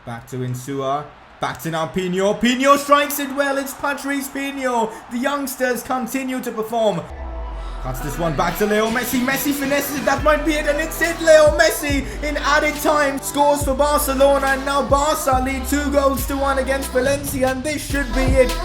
Back to Insua. Back to now Pino. Pino strikes it well. It's Patrice Pino. The youngsters continue to perform. Cuts this one back to Leo Messi. Messi finesses it. That might be it. And it's it. Leo Messi in added time scores for Barcelona. And now Barca lead 2-1 against Valencia. And this should be it.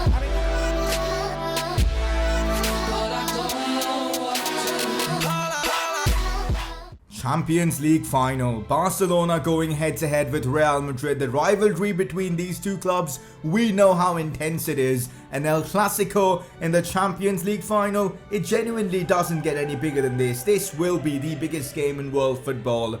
Champions League final. Barcelona going head to head with Real Madrid. The rivalry between these two clubs, we know how intense it is. And El Clásico in the Champions League final, it genuinely doesn't get any bigger than this. This will be the biggest game in world football.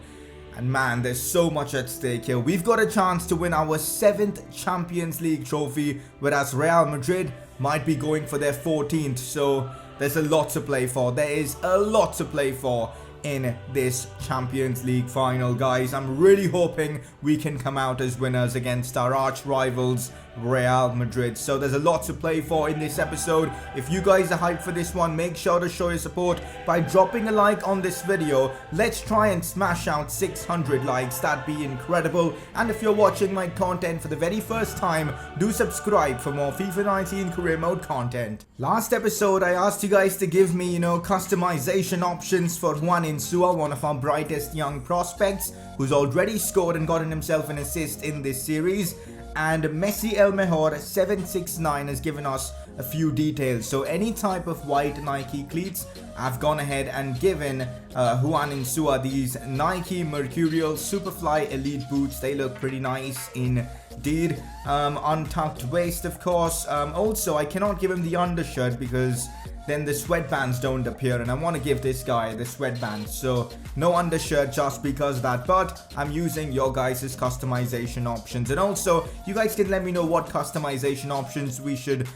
And man, there's so much at stake here. We've got a chance to win our 7th Champions League trophy, whereas Real Madrid might be going for their 14th. So there's a lot to play for. There is a lot to play for in this Champions League final, guys. I'm really hoping we can come out as winners against our arch rivals Real Madrid. So there's a lot to play for in this episode. If you guys are hyped for this one, make sure to show your support by dropping a like on this video. Let's try and smash out 600 likes. That'd be incredible. And if you're watching my content for the very first time, do subscribe for more FIFA 19 career mode content. Last episode I asked you guys to give me, customization options for Juan Insua, one of our brightest young prospects who's already scored and gotten himself an assist in this series. And Messi El Mejor 769 has given us a few details. So any type of white Nike cleats, I've gone ahead and given Juan Insua these Nike Mercurial Superfly Elite boots. They look pretty nice indeed. Untucked waist, of course. Also, I cannot give him the undershirt because then the sweatbands don't appear, and I want to give this guy the sweatbands, so no undershirt just because of that. But I'm using your guys' customization options, and also you guys can let me know what customization options we should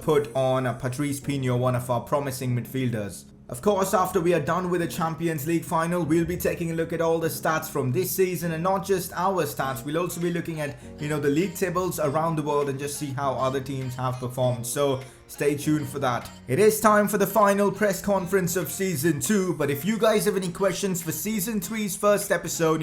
put on Patrice Pino, one of our promising midfielders. Of course, after we are done with the Champions League final, we'll be taking a look at all the stats from this season, and not just our stats. We'll also be looking at, the league tables around the world and just see how other teams have performed. So stay tuned for that. It is time for the final press conference of Season 2, but if you guys have any questions for Season 3's first episode,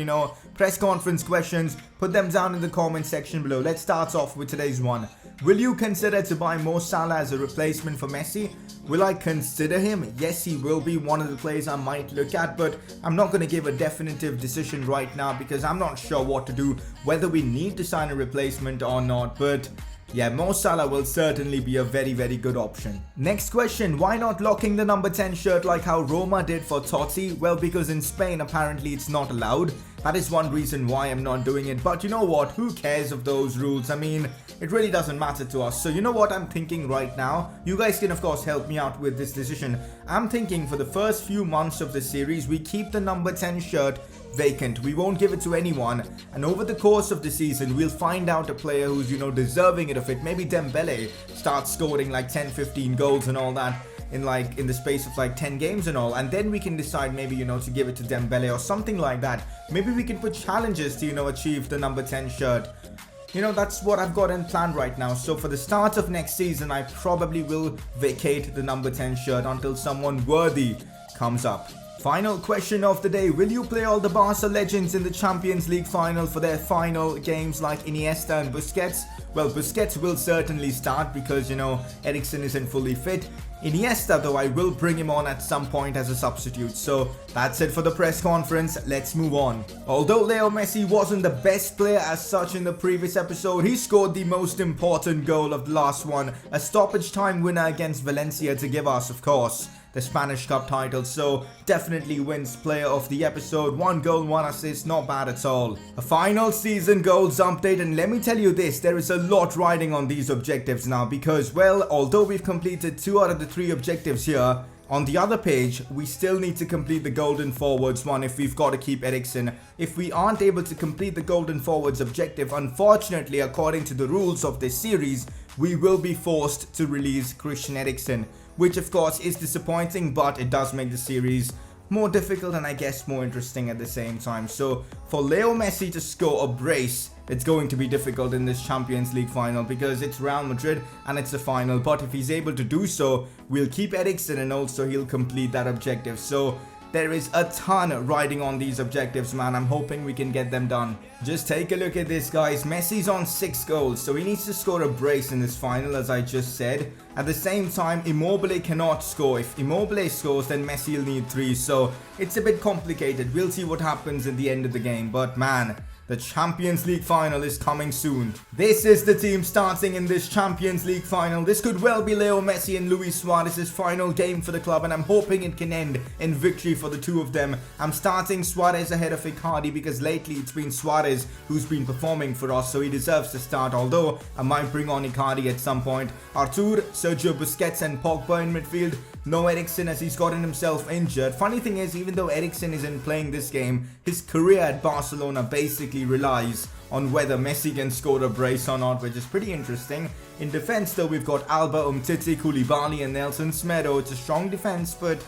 press conference questions, put them down in the comment section below. Let's start off with today's one. Will you consider to buy Mo Salah as a replacement for Messi? Will I consider him? Yes, he will be one of the players I might look at, but I'm not going to give a definitive decision right now because I'm not sure what to do, whether we need to sign a replacement or not. But yeah, Mo Salah will certainly be a very, very good option. Next question, why not locking the number 10 shirt like how Roma did for Totti? Well, because in Spain apparently it's not allowed. That is one reason why I'm not doing it. But you know what? Who cares of those rules? I mean, it really doesn't matter to us. So you know what I'm thinking right now? You guys can of course help me out with this decision. I'm thinking for the first few months of the series, we keep the number 10 shirt vacant. We won't give it to anyone, and over the course of the season we'll find out a player who's deserving it of it. Maybe Dembele starts scoring like 10-15 goals and all that in the space of like 10 games and all, and then we can decide maybe to give it to Dembele or something like that. Maybe we can put challenges to achieve the number 10 shirt. That's what I've got in plan right now. So for the start of next season, I probably will vacate the number 10 shirt until someone worthy comes up. Final question of the day. Will you play all the Barca legends in the Champions League final for their final games like Iniesta and Busquets? Well, Busquets will certainly start because, Eriksen isn't fully fit. Iniesta, though, I will bring him on at some point as a substitute. So that's it for the press conference. Let's move on. Although Leo Messi wasn't the best player as such in the previous episode, he scored the most important goal of the last one. A stoppage time winner against Valencia to give us, of course, the Spanish Cup title. So definitely wins player of the episode. 1 goal, 1 assist, not bad at all. A final season goals update, and let me tell you this, there is a lot riding on these objectives now because, well, although we've completed 2 out of the 3 objectives here, on the other page we still need to complete the golden forwards one if we've got to keep Eriksen. If we aren't able to complete the golden forwards objective, unfortunately, according to the rules of this series, we will be forced to release Christian Eriksen, which of course is disappointing, but it does make the series more difficult and I guess more interesting at the same time. So for Leo Messi to score a brace, it's going to be difficult in this Champions League final because it's Real Madrid and it's a final. But if he's able to do so, we'll keep Eriksen and also he'll complete that objective. So there is a ton riding on these objectives, man. I'm hoping we can get them done. Just take a look at this, guys. Messi's on 6 goals, so he needs to score a brace in this final, as I just said. At the same time, Immobile cannot score. If Immobile scores, then Messi will need 3, so it's a bit complicated. We'll see what happens at the end of the game, but man, the Champions League final is coming soon. This is the team starting in this Champions League final. This could well be Leo Messi and Luis Suarez's final game for the club, and I'm hoping it can end in victory for the two of them. I'm starting Suarez ahead of Icardi because lately it's been Suarez who's been performing for us, so he deserves to start, although I might bring on Icardi at some point. Artur, Sergio Busquets and Pogba in midfield. No Eriksen, as he's gotten himself injured. Funny thing is, even though Eriksen isn't playing this game, his career at Barcelona basically relies on whether Messi can score a brace or not, which is pretty interesting. In defense though, we've got Alba, Umtiti, Koulibaly and Nelson Semedo. It's a strong defense, but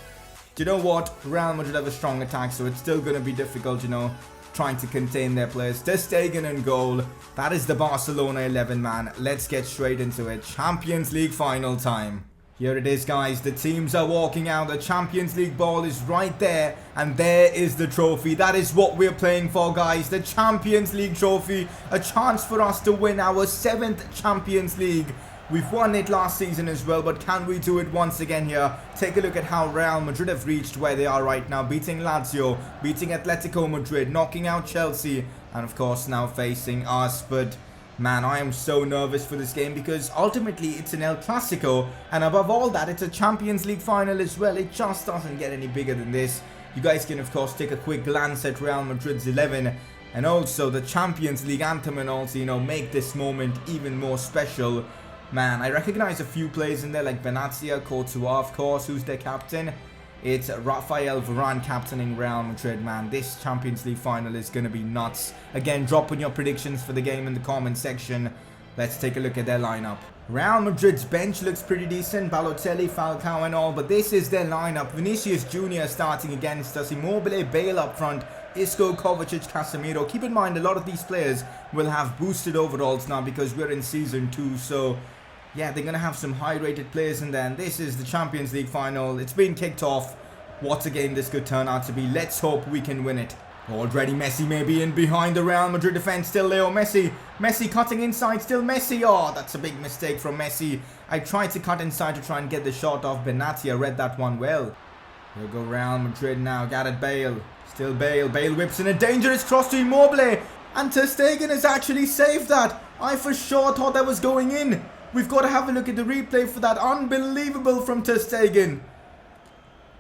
you know what? Real Madrid have a strong attack, so it's still going to be difficult, you know, trying to contain their players. Ter Stegen in goal. That is the Barcelona 11, man. Let's get straight into it. Champions League final time. Here it is, guys. The teams are walking out. The Champions League ball is right there. And there is the trophy. That is what we're playing for, guys. The Champions League trophy. A chance for us to win our 7th Champions League. We've won it last season as well, but can we do it once again here? Take a look at how Real Madrid have reached where they are right now. Beating Lazio, beating Atletico Madrid, knocking out Chelsea, and of course now facing us. But man, I am so nervous for this game because ultimately it's an El Clásico, and above all that, it's a Champions League final as well. It just doesn't get any bigger than this. You guys can of course take a quick glance at Real Madrid's 11 and also the Champions League anthem, and also, you know, make this moment even more special. Man, I recognize a few players in there like Benatia, Courtois, of course, who's their captain. It's Rafael Varane captaining Real Madrid, man. This Champions League final is going to be nuts. Again, drop in your predictions for the game in the comment section. Let's take a look at their lineup. Real Madrid's bench looks pretty decent. Balotelli, Falcao and all, but this is their lineup. Vinicius Jr. starting against us. Immobile, Bale up front. Isco, Kovacic, Casemiro. Keep in mind, a lot of these players will have boosted overalls now because we're in Season 2, so yeah, they're going to have some high-rated players in there, and this is the Champions League final. It's been kicked off. What a game this could turn out to be. Let's hope we can win it. Already Messi may be in behind the Real Madrid defense. Still Leo Messi. Messi cutting inside. Still Messi. Oh, that's a big mistake from Messi. I tried to cut inside to try and get the shot off. Benatia read that one well. Here go Real Madrid now. Gareth Bale. Still Bale. Bale whips in a dangerous cross to Immobile. And Ter Stegen has actually saved that. I for sure thought that was going in. We've got to have a look at the replay for that. Unbelievable from Ter Stegen.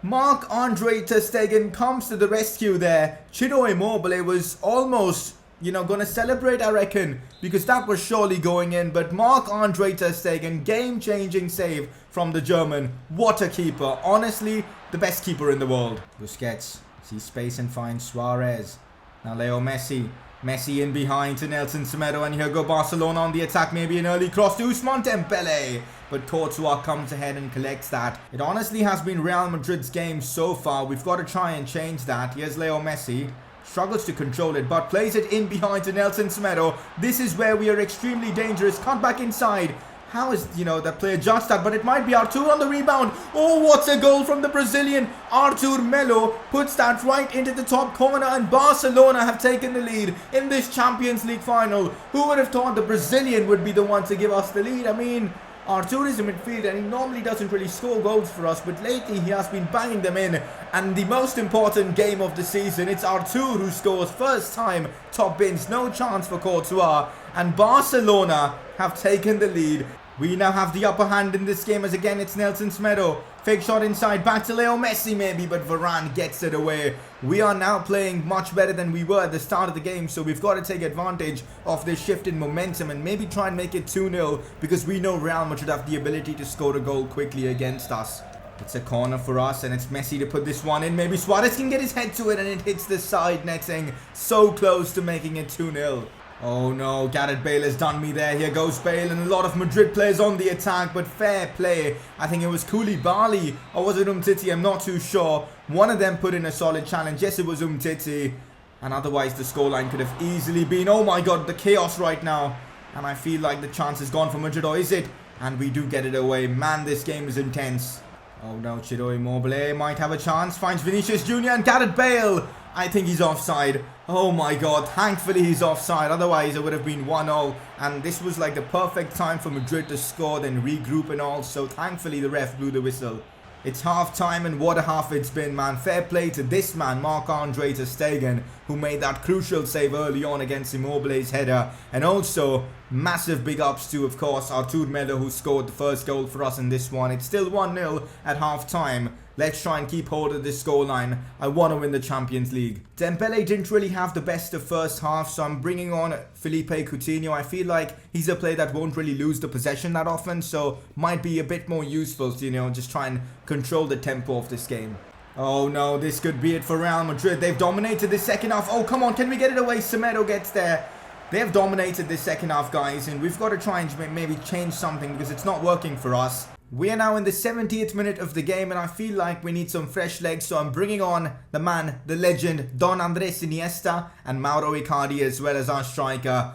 Marc-Andre Ter Stegen comes to the rescue there. Ciro Immobile was almost, you know, going to celebrate, I reckon, because that was surely going in. But Marc-Andre Ter Stegen, game-changing save from the German. What a keeper. Honestly, the best keeper in the world. Busquets sees space and finds Suarez. Now Leo Messi. Messi in behind to Nelson Semedo, and here go Barcelona on the attack. Maybe an early cross to Ousmane Dembele, but Courtois comes ahead and collects that. It honestly has been Real Madrid's game so far. We've got to try and change that. Here's Leo Messi. Struggles to control it, but plays it in behind to Nelson Semedo. This is where we are extremely dangerous. Cut back inside. How is, you know, that player judged that? But it might be Artur on the rebound. Oh, what a goal from the Brazilian. Artur Melo puts that right into the top corner, and Barcelona have taken the lead in this Champions League final. Who would have thought the Brazilian would be the one to give us the lead? I mean, Artur is a midfielder and he normally doesn't really score goals for us, but lately he has been banging them in. And the most important game of the season, it's Artur who scores first time, top bins, no chance for Courtois. And Barcelona have taken the lead. We now have the upper hand in this game, as again it's Nelson Semedo. Fake shot inside, back to Leo Messi maybe, but Varane gets it away. We are now playing much better than we were at the start of the game, so we've got to take advantage of this shift in momentum and maybe try and make it 2-0, because we know Real Madrid have the ability to score a goal quickly against us. It's a corner for us, and it's Messi to put this one in. Maybe Suarez can get his head to it, and it hits the side netting. So close to making it 2-0. Oh no, Gareth Bale has done me there. Here goes Bale, and a lot of Madrid players on the attack, but fair play. I think it was Koulibaly, or was it Umtiti? I'm not too sure. One of them put in a solid challenge. Yes, it was Umtiti. And otherwise the scoreline could have easily been, oh my god, the chaos right now. And I feel like the chance is gone for Madrid, or is it? And we do get it away. Man, this game is intense. Oh no, Ciro Immobile might have a chance. Finds Vinicius Jr. and Gareth Bale. I think he's offside. Oh my god, thankfully he's offside. Otherwise it would have been 1-0. And this was like the perfect time for Madrid to score, then regroup and all. So thankfully the ref blew the whistle. It's half time and what a half it's been, man. Fair play to this man, Marc-Andre ter Stegen, who made that crucial save early on against Immobile's header. And also, massive big ups to, of course, Artur Melo, who scored the first goal for us in this one. It's still 1-0 at half time. Let's try and keep hold of this scoreline. I want to win the Champions League. Dembele didn't really have the best of first half, so I'm bringing on Felipe Coutinho. I feel like he's a player that won't really lose the possession that often, so might be a bit more useful to, just try and control the tempo of this game. Oh no, this could be it for Real Madrid. They've dominated the second half. Oh, come on, can we get it away? Semedo gets there. They have dominated this second half, guys, and we've got to try and maybe change something because it's not working for us. We are now in the 70th minute of the game and I feel like we need some fresh legs, so I'm bringing on the man, the legend, Don Andres Iniesta and Mauro Icardi as well as our striker.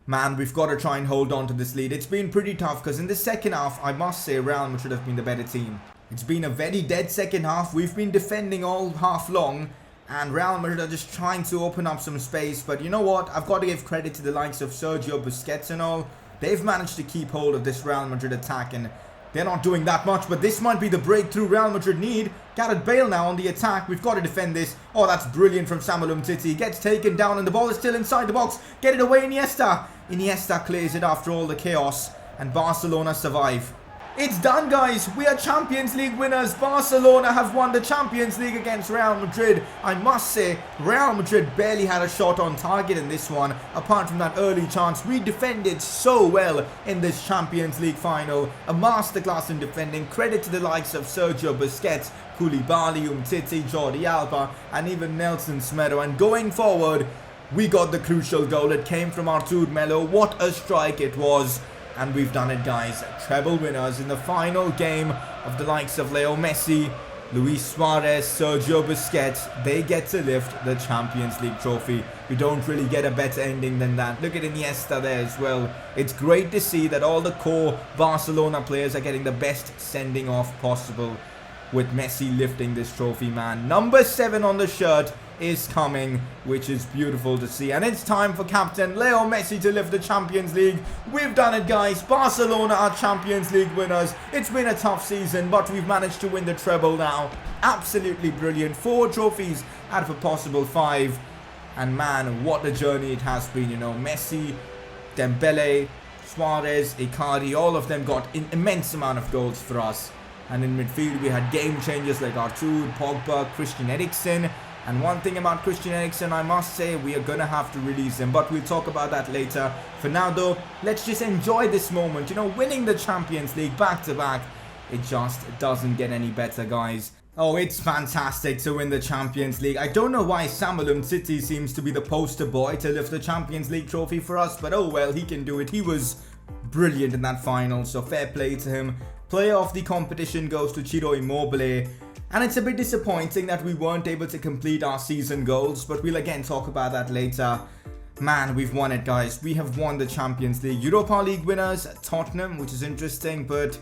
Man, we've got to try and hold on to this lead. It's been pretty tough because in the second half, I must say Real Madrid have been the better team. It's been a very dead second half. We've been defending all half long and Real Madrid are just trying to open up some space. But you know what? I've got to give credit to the likes of Sergio Busquets and all. They've managed to keep hold of this Real Madrid attack and they're not doing that much, but this might be the breakthrough Real Madrid need. Gareth Bale now on the attack. We've got to defend this. Oh, that's brilliant from Samuel Umtiti. Gets taken down and the ball is still inside the box. Get it away, Iniesta. Iniesta clears it after all the chaos and Barcelona survive. It's done, guys. We are Champions League winners. Barcelona have won the Champions League against Real Madrid. I must say, Real Madrid barely had a shot on target in this one. Apart from that early chance, we defended so well in this Champions League final. A masterclass in defending. Credit to the likes of Sergio Busquets, Koulibaly, Umtiti, Jordi Alba, and even Nelson Semedo. And going forward, we got the crucial goal. It came from Artur Melo. What a strike it was. And we've done it, guys. Treble winners in the final game of the likes of Leo Messi, Luis Suarez, Sergio Busquets. They get to lift the Champions League trophy. You don't really get a better ending than that. Look at Iniesta there as well. It's great to see that all the core Barcelona players are getting the best sending off possible with Messi lifting this trophy, man. Number 7 on the shirt is coming, which is beautiful to see. And it's time for Captain Leo Messi to lift the Champions League. We've done it, guys. Barcelona are Champions League winners. It's been a tough season, but we've managed to win the treble now. Absolutely brilliant. 4 trophies out of a possible 5. And man, what a journey it has been, Messi, Dembele, Suarez, Icardi, all of them got an immense amount of goals for us. And in midfield, we had game changers like Artur, Pogba, Christian Eriksen. And one thing about Christian Eriksen, I must say, we are going to have to release him. But we'll talk about that later. For now, though, let's just enjoy this moment. Winning the Champions League back-to-back, it just doesn't get any better, guys. Oh, it's fantastic to win the Champions League. I don't know why Samuel Umtiti seems to be the poster boy to lift the Champions League trophy for us. But oh well, he can do it. He was brilliant in that final, so fair play to him. Player of the competition goes to Ciro Immobile. And it's a bit disappointing that we weren't able to complete our season goals, but we'll again talk about that later. Man, we've won it, guys. We have won the Champions League. Europa League winners, Tottenham, which is interesting, but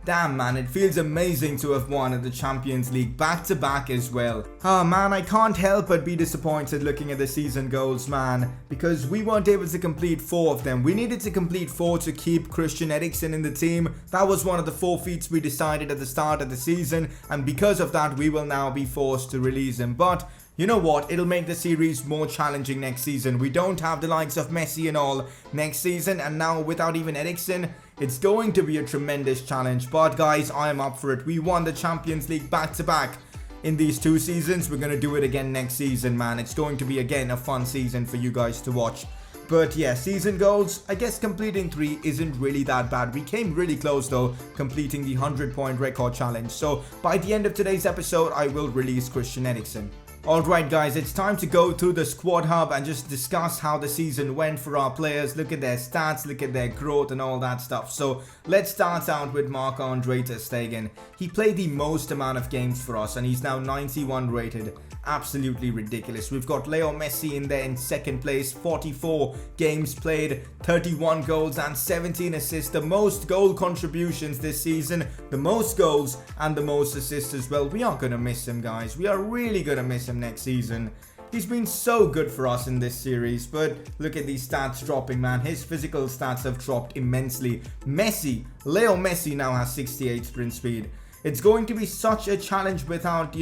damn, man, it feels amazing to have won the Champions League back-to-back as well. Oh, man, I can't help but be disappointed looking at the season goals, man, because we weren't able to complete 4 of them. We needed to complete 4 to keep Christian Eriksen in the team. That was one of the forfeits we decided at the start of the season, and because of that, we will now be forced to release him. But you know what? It'll make the series more challenging next season. We don't have the likes of Messi and all next season, and now without even Eriksen, it's going to be a tremendous challenge. But guys, I am up for it. We won the Champions League back-to-back in these 2 seasons. We're going to do it again next season, man. It's going to be, again, a fun season for you guys to watch. But yeah, season goals, I guess completing 3 isn't really that bad. We came really close though, completing the 100-point record challenge. So by the end of today's episode, I will release Christian Eriksen. Alright guys, it's time to go through the squad hub and just discuss how the season went for our players. Look at their stats, look at their growth and all that stuff. So let's start out with Marc-Andre ter Stegen. He played the most amount of games for us and he's now 91 rated. Absolutely ridiculous. We've got Leo Messi in there in second place, 44 games played, 31 goals and 17 assists. The most goal contributions this season, the most goals and the most assists as well. We are going to miss him, guys. We are really going to miss him next season. He's been so good for us in this series, but look at these stats dropping, man. His physical stats have dropped immensely. Leo Messi now has 68 sprint speed. It's going to be such a challenge without,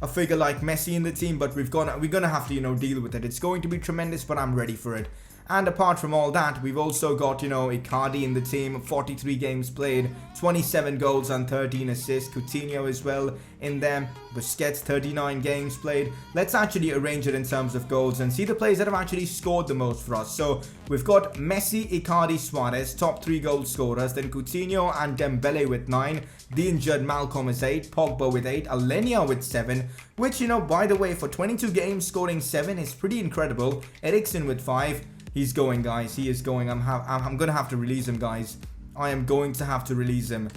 a figure like Messi in the team, but we're gonna have to, deal with it. It's going to be tremendous, but I'm ready for it. And apart from all that, we've also got, Icardi in the team, 43 games played, 27 goals and 13 assists. Coutinho as well in there. Busquets, 39 games played. Let's actually arrange it in terms of goals and see the players that have actually scored the most for us. So we've got Messi, Icardi, Suarez, top 3 goal scorers. Then Coutinho and Dembele with 9. The injured Malcolm is 8. Pogba with 8. Alenia with 7. Which, by the way, for 22 games scoring 7 is pretty incredible. Eriksen with 5. He's going, guys. He is going. I'm going to have to release him, guys. I am going to have to release him.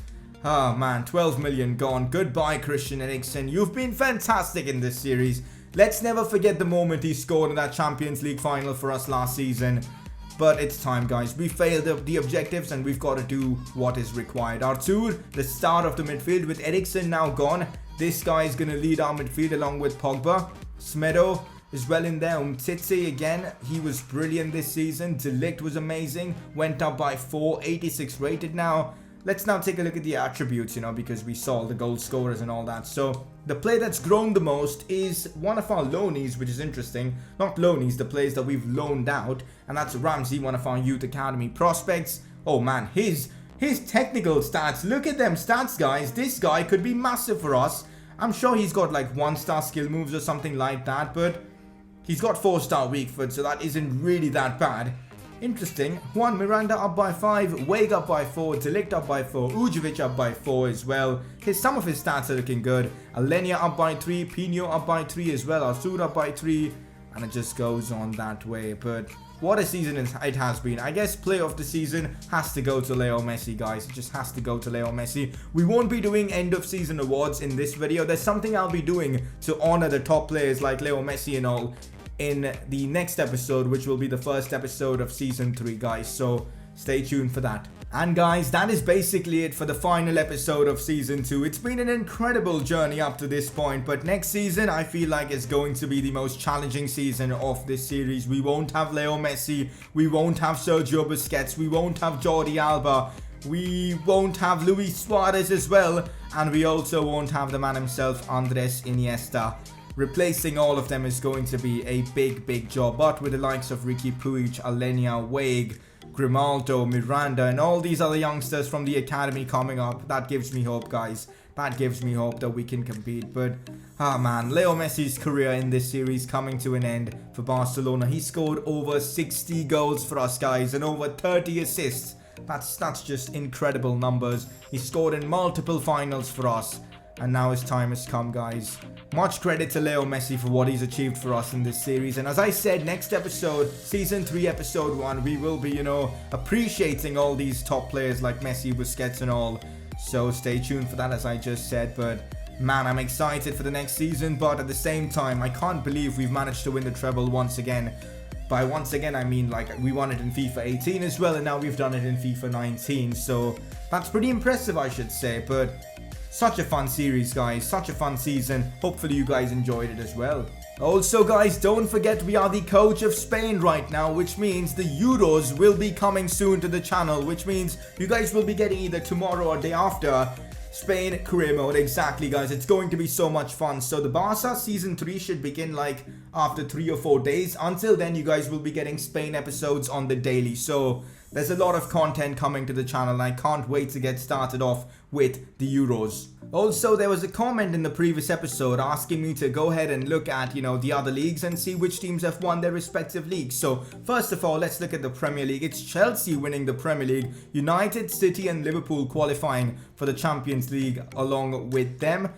Oh, man. 12 million gone. Goodbye, Christian Eriksen. You've been fantastic in this series. Let's never forget the moment he scored in that Champions League final for us last season. But it's time, guys. We failed the objectives and we've got to do what is required. Arthur, the start of the midfield with Eriksen now gone. This guy is going to lead our midfield along with Pogba. Smedo is well in there. Umtiti again, he was brilliant this season. De Ligt was amazing, went up by 4, 86 rated now. Let's now take a look at the attributes, because we saw the goal scorers and all that. So the player that's grown the most is one of our loanees, which is interesting. Not loanees, the players that we've loaned out, and that's Ramsey, one of our youth academy prospects. Oh man, his technical stats, look at them stats, guys. This guy could be massive for us. I'm sure he's got like 1-star skill moves or something like that, but he's got 4-star weak foot, so that isn't really that bad. Interesting. Juan Miranda up by 5, Wade up by 4, De Ligt up by 4, Ujovic up by 4 as well. Some of his stats are looking good. Alenia up by 3, Pino up by 3 as well, Arthur up by 3, and it just goes on that way. But what a season it has been. I guess player of the season has to go to Leo Messi, guys. It just has to go to Leo Messi. We won't be doing end of season awards in this video. There's something I'll be doing to honor the top players like Leo Messi and all in the next episode, which will be the first episode of season 3, guys. So stay tuned for that. And guys, that is basically it for the final episode of season 2. It's been an incredible journey up to this point, but next season I feel like it's going to be the most challenging season of this series. We won't have Leo Messi, we won't have Sergio Busquets, we won't have Jordi Alba, we won't have Luis Suarez as well, and we also won't have the man himself, Andres Iniesta. Replacing all of them is going to be a big job, but with the likes of Ricky Puig, Alenia, Wade, Grimaldo, Miranda, and all these other youngsters from the academy coming up, that gives me hope, guys. That gives me hope that we can compete. But, man, Leo Messi's career in this series coming to an end for Barcelona. He scored over 60 goals for us, guys, and over 30 assists. That's just incredible numbers. He scored in multiple finals for us. And now his time has come, guys. Much credit to Leo Messi for what he's achieved for us in this series. And as I said, next episode, Season 3, Episode 1, we will be, appreciating all these top players like Messi, Busquets and all. So stay tuned for that, as I just said. But, man, I'm excited for the next season. But at the same time, I can't believe we've managed to win the treble once again. By once again, I mean, like, we won it in FIFA 18 as well. And now we've done it in FIFA 19. So that's pretty impressive, I should say. But such a fun series, guys. Such a fun season. Hopefully you guys enjoyed it as well. Also, guys, don't forget we are the coach of Spain right now, which means the Euros will be coming soon to the channel, which means you guys will be getting either tomorrow or day after Spain career mode. Exactly, guys. It's going to be so much fun. So the Barca season 3 should begin like after 3 or 4 days. Until then, you guys will be getting Spain episodes on the daily. So there's a lot of content coming to the channel, and I can't wait to get started off with the Euros. Also, there was a comment in the previous episode asking me to go ahead and look at, the other leagues and see which teams have won their respective leagues. So, first of all, let's look at the Premier League. It's Chelsea winning the Premier League, United, City and Liverpool qualifying for the Champions League along with them.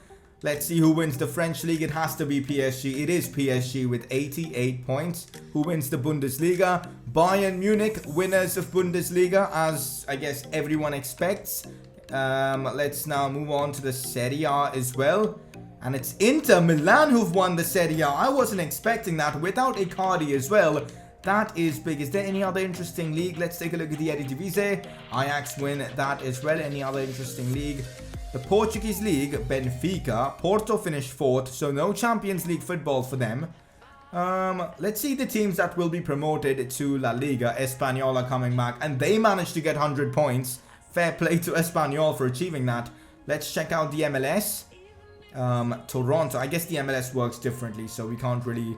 Let's see who wins the French league. It has to be PSG. It is PSG with 88 points. Who wins the Bundesliga? Bayern Munich, winners of Bundesliga, as I guess everyone expects. Let's now move on to the Serie A as well. And it's Inter Milan who've won the Serie A. I wasn't expecting that without Icardi as well. That is big. Is there any other interesting league? Let's take a look at the Eredivisie. Ajax win that as well. Any other interesting league? The Portuguese league, Benfica. Porto finished 4th, so no Champions League football for them. Let's see the teams that will be promoted to La Liga. Espanyol are coming back, and they managed to get 100 points. Fair play to Espanyol for achieving that. Let's check out the MLS. Toronto. I guess the MLS works differently, so we can't really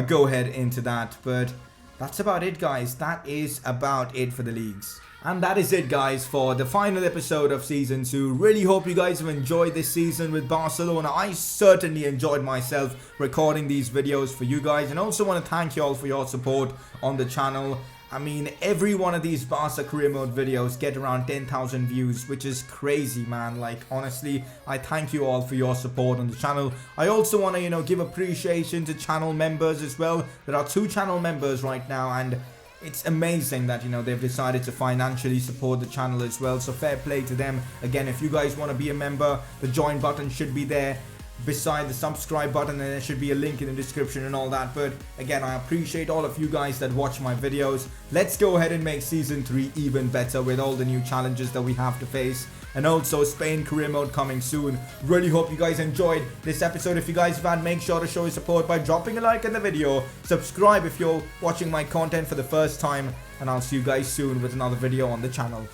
go ahead into that. But that's about it, guys. That is about it for the leagues. And that is it, guys, for the final episode of Season 2. Really hope you guys have enjoyed this season with Barcelona. I certainly enjoyed myself recording these videos for you guys. And also want to thank you all for your support on the channel. I mean, every one of these Barca career mode videos get around 10,000 views, which is crazy, man. Like, honestly, I thank you all for your support on the channel. I also want to, give appreciation to channel members as well. There are 2 channel members right now, and it's amazing that, they've decided to financially support the channel as well. So fair play to them. Again, if you guys want to be a member, the join button should be there beside the subscribe button, and there should be a link in the description and all that. But again, I appreciate all of you guys that watch my videos. Let's go ahead and make Season 3 even better with all the new challenges that we have to face. And also Spain career mode coming soon. Really hope you guys enjoyed this episode. If you guys have, make sure to show your support by dropping a like in the video. Subscribe if you're watching my content for the first time. And I'll see you guys soon with another video on the channel.